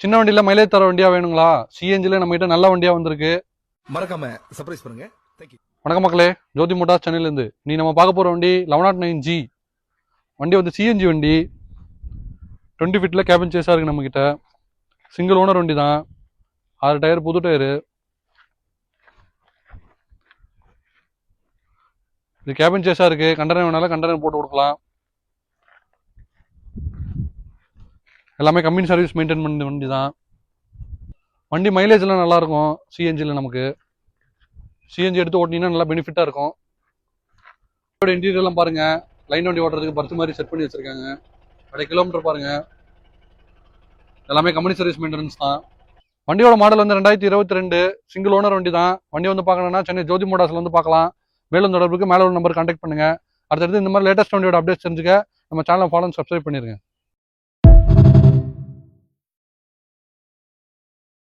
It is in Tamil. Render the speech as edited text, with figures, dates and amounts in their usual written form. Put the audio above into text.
சின்ன வண்டியில மைலேஜ் தர வண்டியா வேணுங்களா? சிஎன்ஜில நம்ம கிட்ட நல்ல வண்டியா வந்திருக்கு. மறக்காம சர்ப்ரைஸ் பண்ணுங்க. தேங்க்யூ. வணக்கம் மக்களே, ஜோதி மோட்டார்ஸ் சென்னையிலேருந்து. நீ நம்ம பார்க்க போற வண்டி 1109G வண்டி வந்து சிஎன்ஜி வண்டி. 20 ஃபீட்ல கேபின் சேஸா இருக்கு நம்ம கிட்ட. சிங்கிள் ஓனர் வண்டி தான். 6 டயர் புது டயரு. இது கேபின் சேஸா இருக்கு. கண்டனர் வேணாலும் கண்டனர் போட்டு கொடுக்கலாம். எல்லாமே கம்பெனி சர்வீஸ் மெயின்டைன் பண்ண வண்டி தான். வண்டி மைலேஜ்லாம் நல்லா இருக்கும். சிஎன்ஜியில் நமக்கு சிஎன்ஜி எடுத்து ஓட்டினீங்கன்னா நல்லா பெனிஃபிட்டாக இருக்கும். இன்டீரியர்லாம் பாருங்க, லைன் வண்டி ஓட்டுறதுக்கு பர்த் மாதிரி செட் பண்ணி வச்சிருக்காங்க. 1.5 கிலோமீட்டர் பாருங்க. எல்லாமே கம்பெனி சர்வீஸ் மெயின்டெனன்ஸ் தான். வண்டியோட மாடல் வந்து 2022 சிங்கிள் ஓனர் வண்டி தான். வண்டி வந்து பார்க்கணும்னா சென்னை ஜோதி மோட்டார்ஸ்ல வந்து பார்க்கலாம். மேலும் தொடர்புக்கு மேலே ஒரு நம்பர் கான்டாக்ட் பண்ணுங்க. அடுத்தடுத்து இந்த மாதிரி லேட்டஸ்ட் வண்டியோட அப்டேட்ஸ் தெரிஞ்சுக்க நம்ம சேனலை ஃபாலோ சப்ஸ்கிரைப் பண்ணிருங்க.